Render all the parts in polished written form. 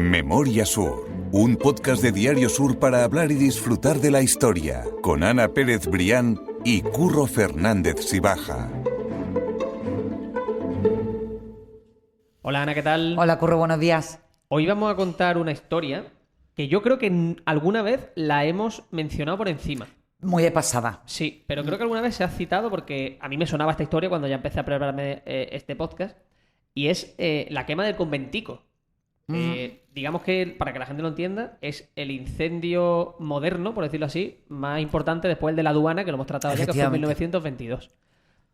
Memoria Sur, un podcast de Diario Sur para hablar y disfrutar de la historia, con Ana Pérez Brián y Curro Fernández Sibaja. Hola Ana, ¿qué tal? Hola Curro, buenos días. Hoy vamos a contar una historia que yo creo que alguna vez la hemos mencionado por encima. Muy de pasada. Sí, pero creo que alguna vez se ha citado porque a mí me sonaba esta historia cuando ya empecé a prepararme este podcast, y es la quema del conventico. Digamos que, para que la gente lo entienda, es el incendio moderno, por decirlo así, más importante después de la aduana, que lo hemos tratado ya, que fue en 1922.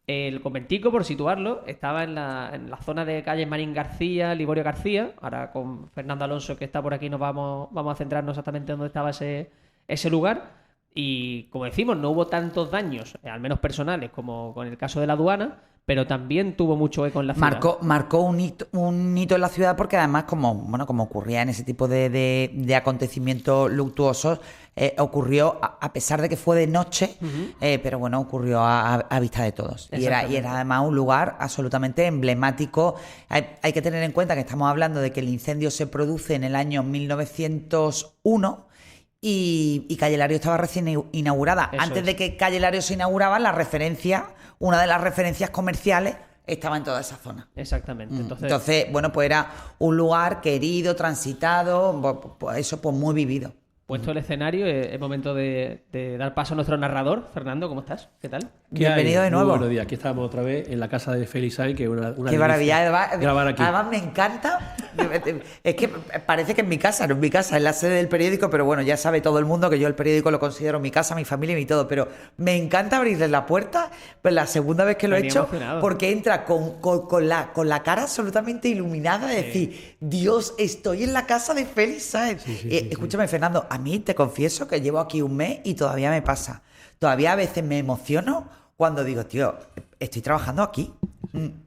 El conventico, por situarlo, estaba en la zona de calle Marín García, Liborio García. Ahora con Fernando Alonso, que está por aquí, nos vamos a centrarnos exactamente en dónde estaba ese lugar. Y como decimos, no hubo tantos daños, al menos personales, como con el caso de la aduana, pero también tuvo mucho eco en la ciudad. Marcó un hito en la ciudad, porque además, como ocurría en ese tipo de acontecimientos luctuosos, ocurrió a pesar de que fue de noche, pero bueno, ocurrió a vista de todos. Y era además un lugar absolutamente emblemático. Hay que tener en cuenta que estamos hablando de que el incendio se produce en el año 1901, y Calle Lario estaba recién inaugurada. Antes de que Calle Lario se inauguraba, una de las referencias comerciales estaba en toda esa zona. Exactamente. Entonces, bueno, pues era un lugar querido, transitado, pues muy vivido. Puesto el escenario, es momento de dar paso a nuestro narrador. Fernando, ¿cómo estás? ¿Qué tal? Bienvenido de nuevo. Muy buenos días. Aquí estamos otra vez en la casa de Félix Sainz, que es una qué maravilla. Grabar aquí. Además me encanta. Es que parece que no es mi casa, es la sede del periódico, pero bueno, ya sabe todo el mundo que yo el periódico lo considero mi casa, mi familia y mi todo. Pero me encanta abrirle la puerta, pues la segunda vez que lo he hecho, emocionado, porque entra con la cara absolutamente iluminada, de decir, Dios, estoy en la casa de Félix Sainz. Escúchame, Fernando, a mí te confieso que llevo aquí un mes y todavía me pasa. Todavía a veces me emociono cuando digo, tío, estoy trabajando aquí.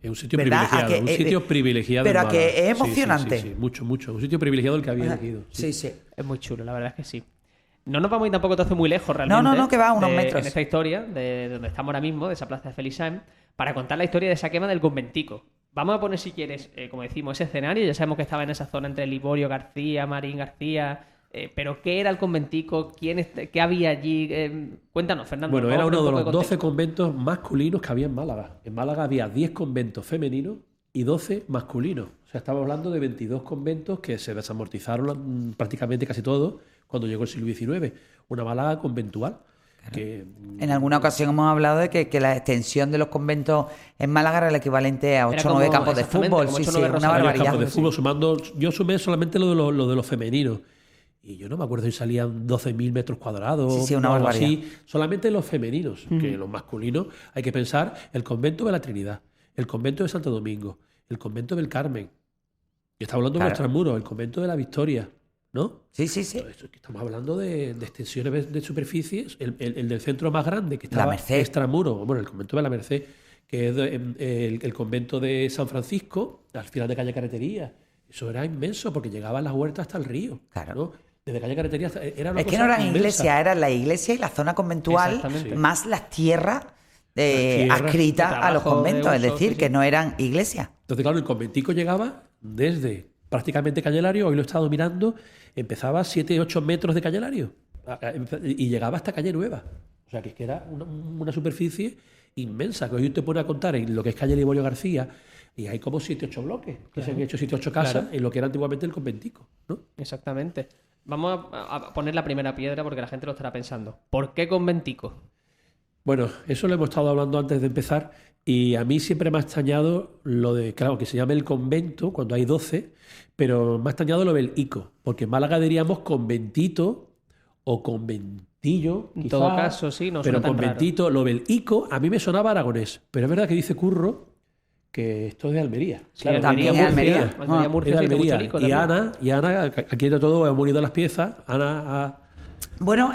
Es un sitio privilegiado. Pero a que es emocionante. Sí, mucho. Un sitio privilegiado el que había elegido. Sí. Es muy chulo, la verdad es que sí. No nos vamos a ir tampoco entonces muy lejos realmente. No, que va a unos metros. En esta historia, de donde estamos ahora mismo, de esa plaza de Félix Sainz, para contar la historia de esa quema del conventico. Vamos a poner, si quieres, como decimos, ese escenario. Ya sabemos que estaba en esa zona entre Liborio García, Marín García. Pero ¿qué era el conventico? ¿Qué había allí? Cuéntanos, Fernando. Bueno, era uno de los 12 conventos masculinos que había en Málaga. En Málaga había 10 conventos femeninos y 12 masculinos. O sea, estamos hablando de 22 conventos que se desamortizaron prácticamente casi todos cuando llegó el siglo XIX. Una Málaga conventual. Claro. En alguna ocasión hemos hablado de que la extensión de los conventos en Málaga era el equivalente a 8 o 9 campos de fútbol. Sí, una barbaridad. Campos de fútbol, yo sumé solamente lo de los femeninos. Y yo no me acuerdo si salían 12.000 metros cuadrados una o algo barbaridad. así. Solamente los femeninos, que los masculinos hay que pensar el convento de la Trinidad, el convento de Santo Domingo, el convento del Carmen. Y estamos hablando de Extramuros, el convento de la Victoria, ¿no? Sí. Estamos hablando de extensiones de superficies. El del centro más grande, que estaba La Merced. Extramuros, bueno, el convento de la Merced, que es el convento de San Francisco, al final de calle Carretería. Eso era inmenso porque llegaban las huertas hasta el río. Claro. ¿no? Desde calle Carretería era una es cosa que no eran inmensa. iglesias, era la iglesia y la zona conventual, más las tierras adscritas a los conventos, es decir, que no eran iglesias. Entonces, claro, el conventico llegaba desde prácticamente Calle Lario, hoy lo he estado mirando, empezaba a 7-8 metros de Calle Lario y llegaba hasta Calle Nueva. O sea, que es que era una superficie inmensa, que hoy te pone a contar en lo que es Calle Liborio García, y hay como 7-8 bloques, que se han hecho 7-8 casas en lo que era antiguamente el conventico, ¿no? Exactamente. Vamos a poner la primera piedra porque la gente lo estará pensando. ¿Por qué conventico? Bueno, eso lo hemos estado hablando antes de empezar, y a mí siempre me ha extrañado lo de, claro, que se llame el convento cuando hay 12, pero me ha extrañado lo del ico, porque en Málaga diríamos conventito o conventillo, en quizá, todo caso, sí, no suena pero tan conventito, raro. lo del ico, a mí me sonaba aragonés, pero es verdad que dice Curro que esto es de Almería. Sí, claro, también es Almería. Murcia, es de sí, Almería. mucho rico, Y Ana, aquí de todo hemos unido las piezas. Ana Bueno,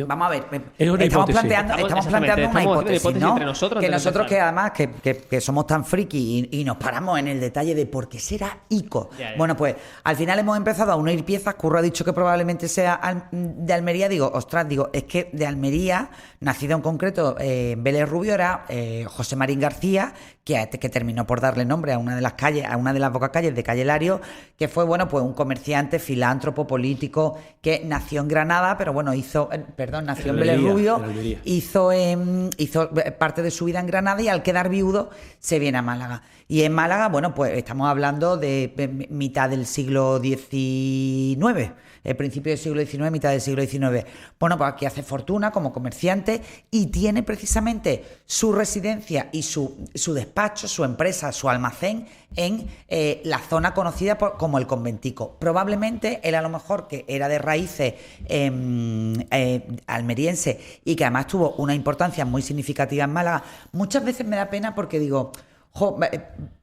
vamos a ver. Es una Estamos hipótesis. planteando una Estamos haciendo hipótesis, hipótesis ¿no? entre nosotros Que antes de nosotros empezar. que además que somos tan friki y nos paramos en el detalle de por qué será ICO. Ya. Bueno, pues al final hemos empezado a unir piezas. Curro ha dicho que probablemente sea de Almería. Digo, es que de Almería, nacido en concreto en Vélez Rubio, era José Marín García, que terminó por darle nombre a una de las calles, a una de las bocacalles de Calle Lario, que fue, bueno, pues un comerciante, filántropo, político, que nació en Granada, pero bueno, nació en Vélez Rubio, hizo parte de su vida en Granada y al quedar viudo se viene a Málaga. Y en Málaga, bueno, pues estamos hablando de mitad del siglo XIX, principio del siglo XIX, mitad del siglo XIX. Bueno, pues aquí hace fortuna como comerciante y tiene precisamente su residencia y su despacho, su empresa, su almacén en la zona conocida como el Conventico. Probablemente él, a lo mejor, que era de raíces almeriense y que además tuvo una importancia muy significativa en Málaga, muchas veces me da pena porque digo,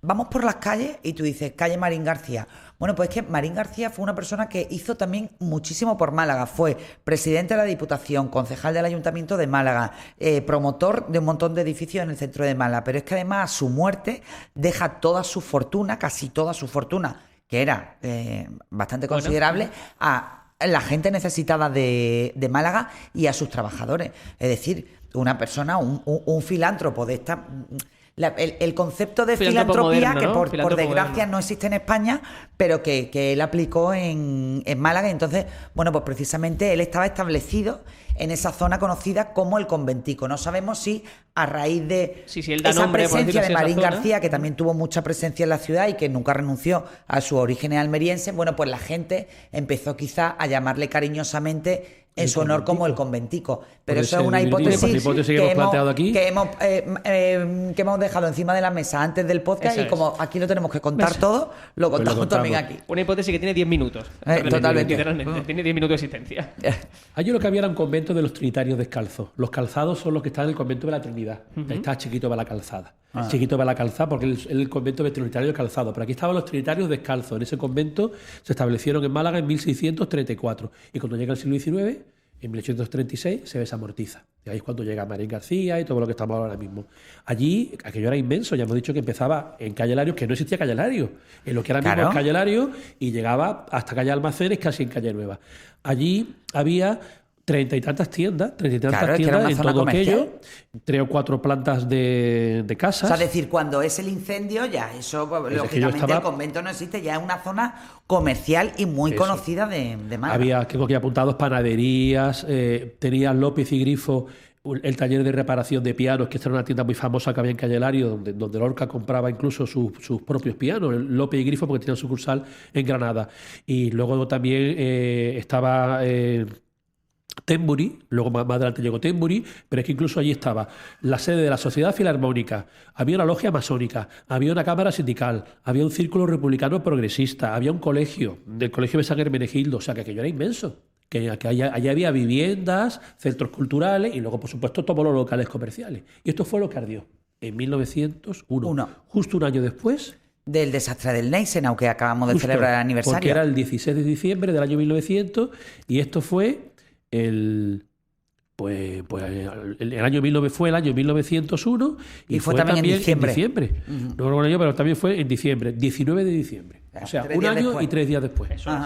vamos por las calles y tú dices, calle Marín García. Bueno, pues es que Marín García fue una persona que hizo también muchísimo por Málaga. Fue presidente de la Diputación, concejal del Ayuntamiento de Málaga, promotor de un montón de edificios en el centro de Málaga. Pero es que además a su muerte deja toda su fortuna, casi toda su fortuna, que era bastante considerable, a la gente necesitada de Málaga y a sus trabajadores. Es decir, una persona, un filántropo de esta... El concepto de filantropía, moderno, que ¿no? por desgracia no existe en España, pero que él aplicó en Málaga. Y entonces, bueno, pues precisamente él estaba establecido en esa zona conocida como el Conventico. No sabemos si a raíz de él da esa nombre, por presencia decirlo de así, a esa Marín zona. García, que también tuvo mucha presencia en la ciudad y que nunca renunció a sus orígenes almerienses, bueno, pues la gente empezó quizá a llamarle cariñosamente en su honor como el Conventico. Pero eso es una hipótesis que hemos planteado aquí. que hemos dejado encima de la mesa antes del podcast. Eso Y como aquí lo tenemos que contar todo, lo contamos también aquí. Una hipótesis que tiene 10 minutos. Totalmente. Literalmente. Tiene 10 minutos de existencia. Allí lo que había era un convento de los trinitarios descalzos. Los calzados son los que están en el convento de la Trinidad. Ahí está Chiquito va la calzada. Chiquito va la calzada porque el convento de trinitarios calzados. Pero aquí estaban los trinitarios descalzos. En ese convento se establecieron en Málaga en 1634. Y cuando llega el siglo XIX, en 1836, se desamortiza. Y ahí es cuando llega Marín García y todo lo que estamos ahora mismo. Allí, aquello era inmenso. Ya hemos dicho que empezaba en Calle Lario, que no existía Calle Lario, en lo que era mismo Calle Lario, y llegaba hasta Calle Almacenes, casi en Calle Nueva. Allí había 30 y tantas tiendas en todo aquello, 3 o 4 plantas de casas. O sea, es decir, cuando es el incendio, ya eso, lógicamente, el convento no existe, ya es una zona comercial y muy conocida de Málaga. Había, tengo aquí apuntados, panaderías, tenía López y Grifo, el taller de reparación de pianos, que esta era una tienda muy famosa que había en Calle Lario, donde Lorca compraba incluso sus propios pianos, López y Grifo, porque tenían sucursal en Granada. Y luego también estaba... Tembury, luego más adelante llegó Tembury, pero es que incluso allí estaba la sede de la Sociedad Filarmónica, había una logia masónica, había una cámara sindical, había un círculo republicano progresista, había un colegio, del Colegio de San Hermenegildo, o sea que aquello era inmenso, que allá había viviendas, centros culturales y luego, por supuesto, todos los locales comerciales. Y esto fue lo que ardió en 1901, justo un año después del desastre del Neisen, aunque acabamos de celebrar el aniversario. Porque era el 16 de diciembre del año 1900 y esto fue... El año 1901 y fue también en diciembre. No recuerdo el año, pero también fue en diciembre, 19 de diciembre. O sea, un año después. Y 3 días después. Eso es.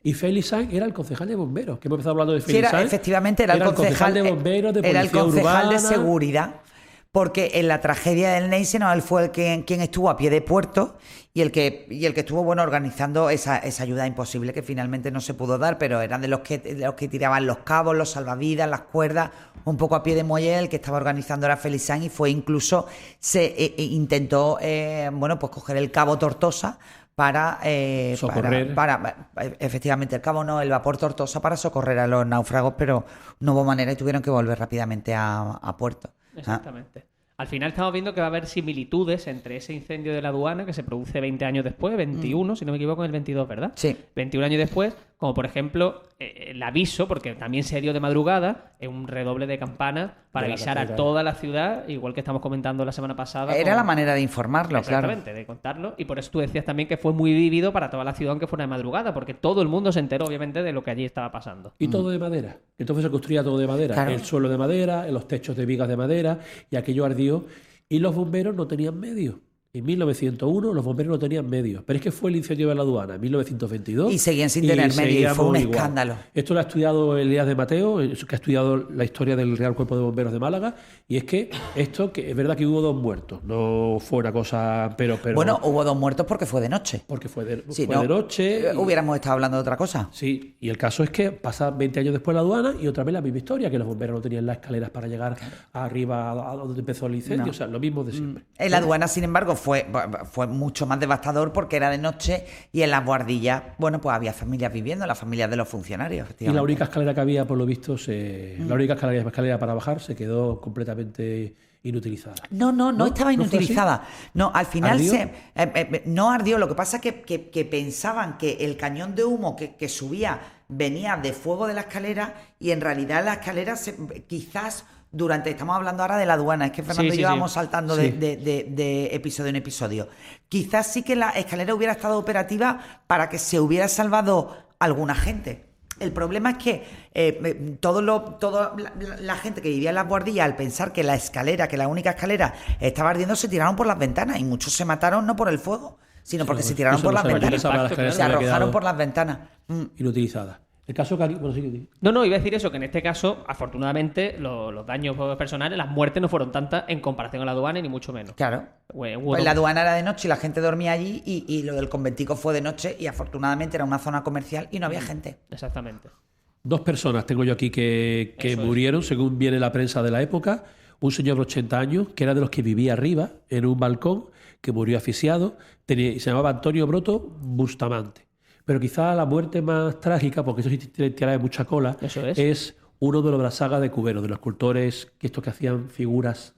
Y Félix Sainz era el concejal de bomberos, que hemos empezado hablando de Félix Sainz. Efectivamente, era el concejal de bomberos, de policía urbana. Era el concejal de seguridad. Porque en la tragedia del Neisen, él fue quien estuvo a pie de puerto y el que estuvo organizando esa ayuda imposible que finalmente no se pudo dar, pero eran de los que tiraban los cabos, los salvavidas, las cuerdas, un poco a pie de muelle. El que estaba organizando era Félix Sainz y fue incluso intentó pues coger el cabo Tortosa para socorrer. Efectivamente, el cabo no, el vapor Tortosa para socorrer a los náufragos, pero no hubo manera y tuvieron que volver rápidamente a puerto. Exactamente. Al final estamos viendo que va a haber similitudes entre ese incendio de la aduana que se produce 20 años después, 21, si no me equivoco, en el 22, ¿verdad? Sí. 21 años después, como por ejemplo el aviso, porque también se dio de madrugada, un redoble de campanas para avisar a toda la ciudad, igual que estamos comentando la semana pasada. Era la manera de informarlo, exactamente, claro. de contarlo. Y por eso tú decías también que fue muy vívido para toda la ciudad, aunque fuera de madrugada, porque todo el mundo se enteró, obviamente, de lo que allí estaba pasando. Y todo de madera. Entonces se construía todo de madera. Claro. El suelo de madera, los techos de vigas de madera, y aquello ardió. Y los bomberos no tenían medios. En 1901 los bomberos no tenían medios. Pero es que fue el incendio de la aduana en 1922. Y seguían sin tener medios. Y fue un escándalo. Esto lo ha estudiado Elías de Mateo, que ha estudiado la historia del Real Cuerpo de Bomberos de Málaga. Y es que esto, que es verdad que hubo 2 muertos. No fue una cosa... pero Bueno, hubo 2 muertos porque fue de noche. Porque fue de no, noche. Hubiéramos estado hablando de otra cosa. Sí, y el caso es que pasa 20 años después la aduana y otra vez la misma historia, que los bomberos no tenían las escaleras para llegar arriba a donde empezó el incendio. O sea, lo mismo de siempre. En la aduana, sin embargo, fue mucho más devastador porque era de noche y en las guardillas, bueno, pues había familias viviendo, las familias de los funcionarios. Y la única escalera que había, por lo visto, la única escalera para bajar se quedó completamente inutilizada. No estaba inutilizada. No, al final ¿Ardió? no ardió. Lo que pasa es que pensaban que el cañón de humo que subía venía de fuego de la escalera y en realidad la escalera quizás... estamos hablando ahora de la aduana, es que Fernando y yo vamos saltando de episodio en episodio. Quizás sí que la escalera hubiera estado operativa para que se hubiera salvado alguna gente. El problema es que toda la gente que vivía en las guardillas, al pensar que la única escalera estaba ardiendo, se tiraron por las ventanas y muchos se mataron no por el fuego, sino porque se tiraron por las ventanas. Se arrojaron por las ventanas. Inutilizada. El caso que... Bueno, sí. No, iba a decir eso, que en este caso, afortunadamente, los daños personales, las muertes no fueron tantas en comparación a la aduana, ni mucho menos. Claro. Pues la aduana era de noche y la gente dormía allí y lo del conventico fue de noche y afortunadamente era una zona comercial y no había gente. Exactamente. 2 personas tengo yo aquí que murieron, según viene la prensa de la época. Un señor de 80 años, que era de los que vivía arriba, en un balcón, que murió asfixiado. Se llamaba Antonio Broto Bustamante. Pero quizá la muerte más trágica, porque eso sí tiene mucha cola, es uno de los de la saga de Cubero, de los escultores que hacían figuras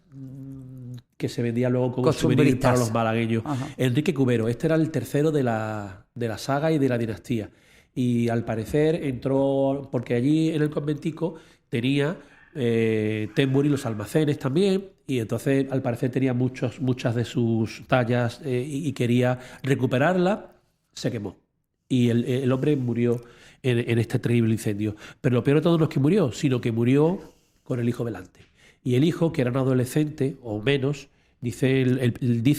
que se vendían luego como souvenir para los malagueños. Ajá. Enrique Cubero, este era el tercero de la saga y de la dinastía. Y al parecer entró, porque allí en el conventico tenía Témburi los almacenes también, y entonces al parecer tenía muchas de sus tallas y quería recuperarla, se quemó. Y el hombre murió en este terrible incendio. Pero lo peor de todo no es que murió, sino que murió con el hijo delante. Y el hijo, que era un adolescente o menos, dice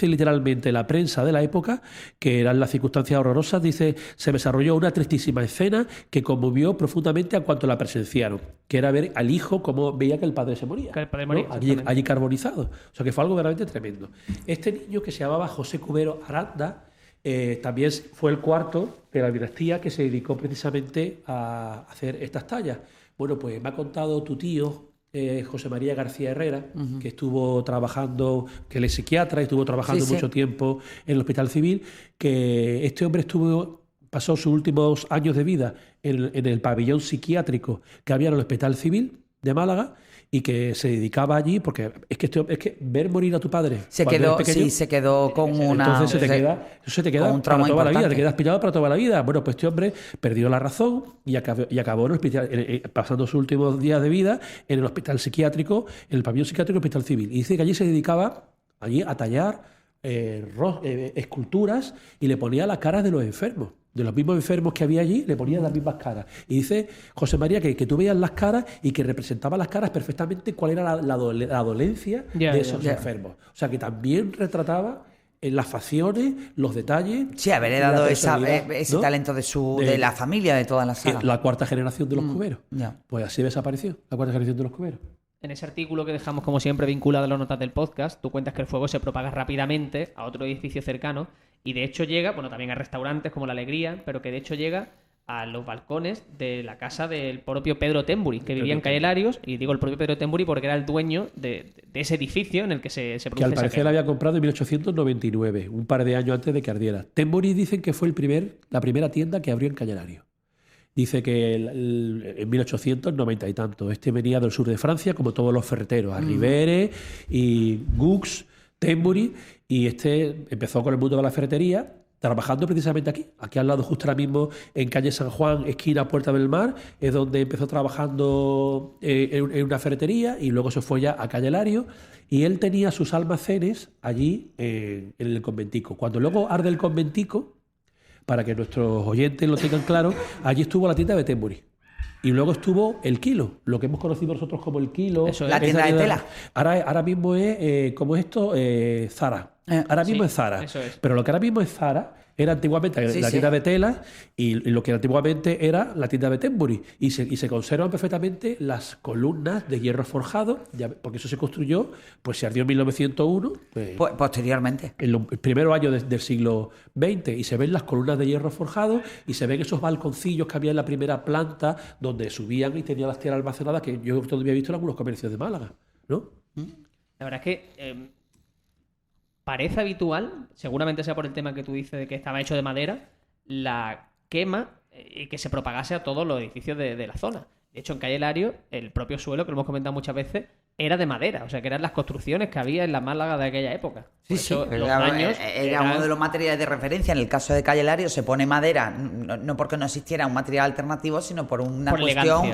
literalmente la prensa de la época, que eran las circunstancias horrorosas, dice, se desarrolló una tristísima escena que conmovió profundamente a cuanto la presenciaron, que era ver al hijo cómo veía que el padre se moría. Que el padre moría, ¿no? allí carbonizado. O sea que fue algo verdaderamente tremendo. Este niño, que se llamaba José Cubero Aranda, también fue el cuarto de la dinastía que se dedicó precisamente a hacer estas tallas. Bueno, pues me ha contado tu tío, José María García Herrera, que estuvo trabajando, que él es psiquiatra, y estuvo trabajando mucho tiempo en el Hospital Civil, que este hombre pasó sus últimos años de vida en el pabellón psiquiátrico que había en el Hospital Civil de Málaga, y que se dedicaba allí, porque es que ver morir a tu padre se quedó con una... Entonces se te queda para toda la vida, te quedas pillado para toda la vida. Bueno, pues este hombre perdió la razón y acabó en el hospital, pasando sus últimos días de vida en el hospital psiquiátrico, en el pabellón psiquiátrico del Hospital Civil. Y dice que allí se dedicaba a tallar esculturas y le ponía las caras de los enfermos. De los mismos enfermos que había allí, le ponían las mismas caras. Y dice José María que tú veías las caras y que representaba las caras perfectamente cuál era la dolencia de esos enfermos. O sea, que también retrataba en las facciones, los detalles. Sí, haber dado ese talento de la familia, de toda la saga. La cuarta generación de los cuberos. Pues así desapareció, la cuarta generación de los cuberos. En ese artículo que dejamos, como siempre, vinculado a las notas del podcast, tú cuentas que el fuego se propaga rápidamente a otro edificio cercano y de hecho llega, bueno, también a restaurantes como La Alegría, pero que de hecho llega a los balcones de la casa del propio Pedro Témburi, que vivía en Calle Larios, y digo el propio Pedro Témburi porque era el dueño de ese edificio en el que se produce. Que al parecer la había comprado en 1899, un par de años antes de que ardiera. Témburi dicen que fue la primera tienda que abrió en Calle Larios. Dice que en 1890 y tanto. Este venía del sur de Francia, como todos los ferreteros, Arribere y Gux, Témburi, y este empezó con el mundo de la ferretería, trabajando precisamente aquí al lado, justo ahora mismo en calle San Juan, esquina Puerta del Mar, es donde empezó trabajando en una ferretería y luego se fue ya a calle Lario, y él tenía sus almacenes allí en el conventico. Cuando luego arde el conventico, para que nuestros oyentes lo tengan claro, allí estuvo la tienda de Bettenbury. Y luego estuvo el Kilo, lo que hemos conocido nosotros como el Kilo. Eso es. La tienda de tela. Ahora mismo es, ¿cómo es esto? Zara. Ahora mismo es Zara. Eso es. Pero lo que ahora mismo es Zara era antiguamente la tienda de tela y lo que antiguamente era la tienda de Bettenbury. Y se conservan perfectamente las columnas de hierro forjado, porque eso se construyó, pues se ardió en 1901. Pues, posteriormente. En los primeros años del siglo XX, y se ven las columnas de hierro forjado y se ven esos balconcillos que había en la primera planta donde subían y tenían las tierras almacenadas, que yo todavía he visto en algunos comercios de Málaga, ¿no? La verdad es que parece habitual, seguramente sea por el tema que tú dices de que estaba hecho de madera, la quema y que se propagase a todos los edificios de la zona. De hecho, en calle Lario, el propio suelo, que lo hemos comentado muchas veces, era de madera, o sea, que eran las construcciones que había en la Málaga de aquella época. Por eso, los daños era uno de los materiales de referencia. En el caso de calle Lario se pone madera, no porque no existiera un material alternativo, sino por una cuestión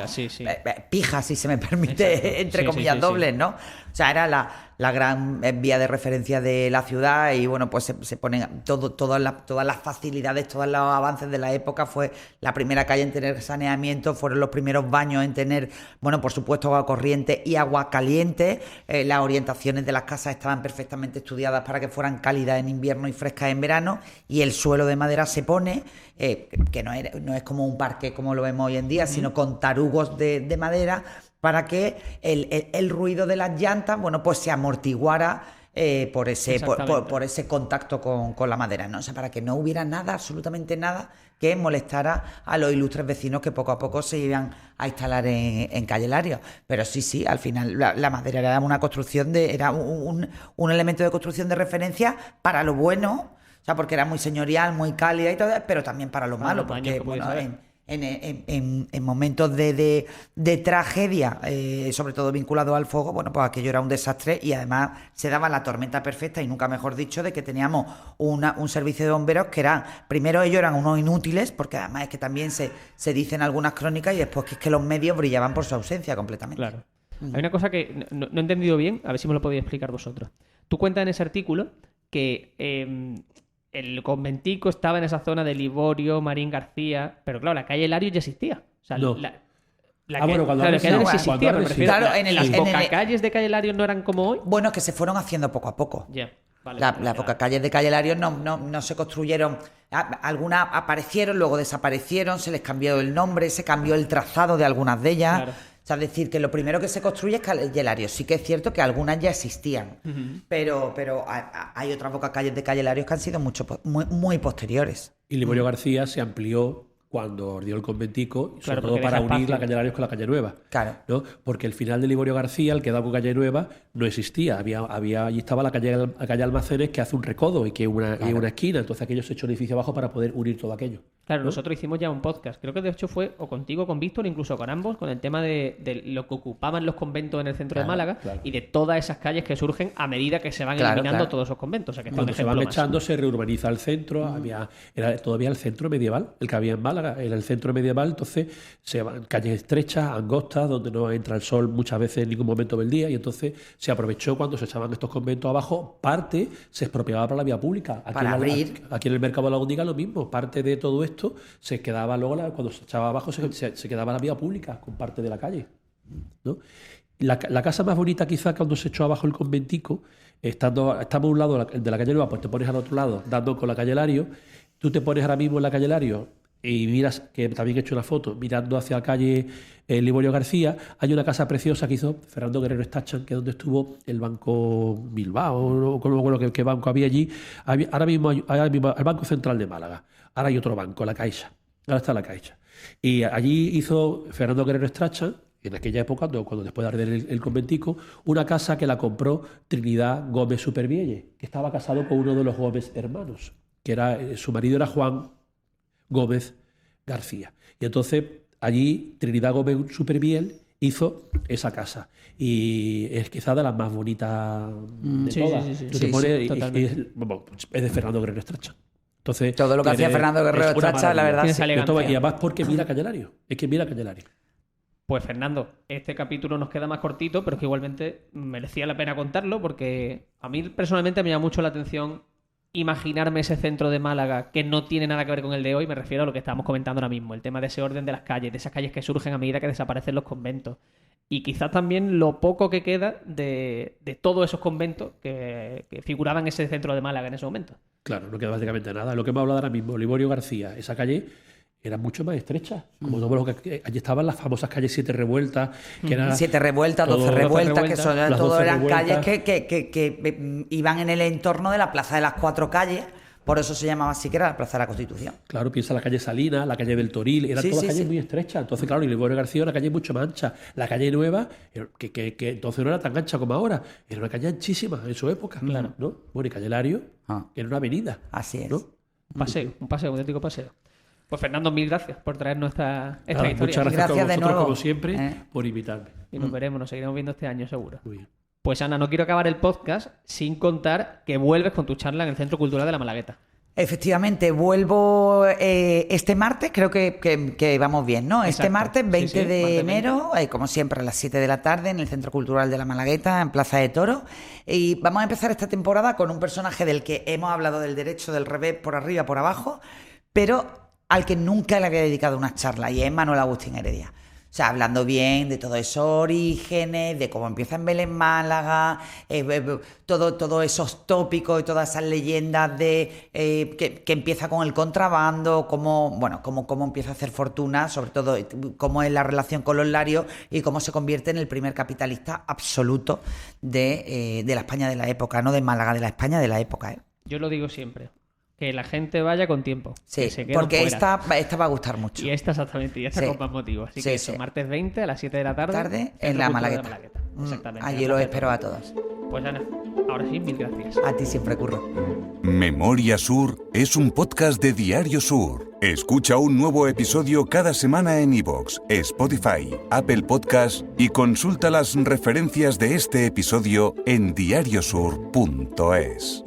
pija, si se me permite, exacto, entre comillas dobles, ¿no? O sea, era la gran vía de referencia de la ciudad y bueno, pues se ponen todas las facilidades, todos los avances de la época. Fue la primera calle en tener saneamiento, fueron los primeros baños en tener, bueno, por supuesto, agua corriente y agua caliente. Las orientaciones de las casas estaban perfectamente estudiadas para que fueran cálidas en invierno y frescas en verano, y el suelo de madera se pone, que no es como un parque como lo vemos hoy en día, sino con tarugos de madera, para que el ruido de las llantas, bueno, pues se amortiguara por ese contacto con la madera, ¿no? O sea, para que no hubiera nada, absolutamente nada, que molestara a los ilustres vecinos que poco a poco se iban a instalar en calle Lario. Pero sí, al final la madera era una construcción era un elemento de construcción de referencia para lo bueno, o sea, porque era muy señorial, muy cálida y todo, pero también para lo malo, porque bueno, en momentos de tragedia, sobre todo vinculado al fuego, bueno, pues aquello era un desastre, y además se daba la tormenta perfecta, y nunca mejor dicho, de que teníamos un servicio de bomberos que primero ellos eran unos inútiles, porque además es que también se dice en algunas crónicas, y después que es que los medios brillaban por su ausencia completamente. Claro. Hay una cosa que no he entendido bien, a ver si me lo podéis explicar vosotros. Tú cuentas en ese artículo que el conventico estaba en esa zona de Liborio, Marín García, pero claro, la calle Lario ya existía. O sea, no. Cuando existía, me refiero. Claro, las bocacalles de calle Lario no eran como hoy. Bueno, es que se fueron haciendo poco a poco. Ya. Vale, las bocacalles de calle Lario no se construyeron. Algunas aparecieron, luego desaparecieron, se les cambió el nombre, se cambió el trazado de algunas de ellas. Claro. O sea, es decir, que lo primero que se construye es calle Lario. Sí que es cierto que algunas ya existían, pero hay otras bocacalles de calle Lario que han sido muy posteriores. Y Liborio García se amplió cuando dio el conventico, sobre todo para unir la calle Larios con la calle Nueva. Claro. ¿No? Porque el final de Liborio García, el que da con calle Nueva, no existía. Allí estaba la calle Almacenes, que hace un recodo y que es una esquina. Entonces aquello se echó un edificio abajo para poder unir todo aquello. Claro, ¿no? Nosotros hicimos ya un podcast, creo que de hecho fue o contigo, con Víctor, incluso con ambos, con el tema de lo que ocupaban los conventos en el centro de Málaga y de todas esas calles que surgen a medida que se van eliminando todos esos conventos. O sea, que cuando se van echando se reurbaniza el centro, era todavía el centro medieval, el que había en Málaga, era el centro medieval, entonces se van calles estrechas, angostas, donde no entra el sol muchas veces en ningún momento del día, y entonces se aprovechó cuando se echaban estos conventos abajo, parte se expropiaba para la vía pública. Aquí en el mercado de la Góndiga lo mismo, parte de todo esto se quedaba luego, cuando se echaba abajo, se quedaba la vía pública con parte de la calle, ¿no? La casa más bonita quizá cuando se echó abajo el conventico, estamos a un lado de la calle Nueva, pues te pones al otro lado, dando con la calle Lario, tú te pones ahora mismo en la calle Lario y miras, que también he hecho una foto, mirando hacia la calle Liborio García, hay una casa preciosa que hizo Fernando Guerrero Stachan, que es donde estuvo el Banco Bilbao, o qué banco había allí. Ahora mismo hay el Banco Central de Málaga. Ahora hay otro banco, la Caixa. Ahora está la Caixa. Y allí hizo Fernando Guerrero Stachan, en aquella época, cuando después de arder el conventico, una casa que la compró Trinidad Gómez Supervielle, que estaba casado con uno de los Gómez hermanos, que era su marido era Juan Gómez García. Y entonces allí Trinidad Gómez Supervielle hizo esa casa. Y es quizá de las más bonitas de todas. Sí, totalmente. Es de Fernando Guerrero Stachan. Entonces, Todo lo que hacía Fernando Guerrero es una Chacha, la maravilla. verdad, Tiene sí. esa elegancia. Y además porque mira Candelario. Es que mira Candelario. Pues Fernando, este capítulo nos queda más cortito, pero es que igualmente merecía la pena contarlo porque a mí personalmente me llama mucho la atención imaginarme ese centro de Málaga que no tiene nada que ver con el de hoy. Me refiero a lo que estábamos comentando ahora mismo, el tema de ese orden de las calles, de esas calles que surgen a medida que desaparecen los conventos. Y quizás también lo poco que queda de todos esos conventos que figuraban en ese centro de Málaga en ese momento. Claro, no queda básicamente nada. Lo que hemos hablado ahora mismo, Liborio García, esa calle era mucho más estrecha. Como todo lo que allí estaban las famosas calles 7 Revueltas, que eran 7 revueltas, todo- 12 revueltas, que son, las todo 12 eran revueltas. calles que iban en el entorno de la Plaza de las Cuatro Calles, por eso se llamaba así, que era la Plaza de la Constitución. Claro, piensa la calle Salina, la calle del Toril, eran Sí, todas sí, calles sí. muy estrechas. Entonces, claro, y Liborio García era una calle mucho más ancha. La calle Nueva, que entonces no era tan ancha como ahora, era una calle anchísima en su época. Claro. ¿No? Bueno, y Calle Lario era una avenida. Así es. ¿no? Un paseo, un auténtico paseo. Pues Fernando, mil gracias por traernos esta Nada, historia. muchas gracias, Gracias a de vosotros, nuevo. como siempre, por invitarme. Y nos veremos, nos seguiremos viendo este año seguro. Muy bien. Pues Ana, no quiero acabar el podcast sin contar que vuelves con tu charla en el Centro Cultural de la Malagueta. Efectivamente, vuelvo este martes, creo que vamos bien, ¿no? Este Exacto. martes, 20 Sí, sí, de martes enero, como siempre, a las 7 de la tarde, en el Centro Cultural de la Malagueta, en Plaza de Toros. Y vamos a empezar esta temporada con un personaje del que hemos hablado del derecho, del revés, por arriba, por abajo, pero al que nunca le había dedicado una charla, y es Manuel Agustín Heredia. O sea, hablando bien de todos esos orígenes, de cómo empieza en Belén Málaga, todos esos tópicos y todas esas leyendas de que empieza con el contrabando, cómo empieza a hacer fortuna, sobre todo cómo es la relación con los larios y cómo se convierte en el primer capitalista absoluto de la España de la época, no de Málaga, de la España de la época. Yo lo digo siempre, que la gente vaya con tiempo. Sí, que se queden porque fuera. esta va a gustar mucho. Y esta exactamente, y esta Sí. con más motivos. Así Sí, que eso, sí. martes 20 a las 7 de la tarde. En Centro la Cultural Malagueta. de Malagueta. Exactamente. Allí en los Plaza de espero a Toros. todos. Pues Ana, ahora sí, mil gracias. A ti siempre, Curro. Memoria Sur es un podcast de Diario Sur. Escucha un nuevo episodio cada semana en iVoox, Spotify, Apple Podcasts y consulta las referencias de este episodio en diariosur.es.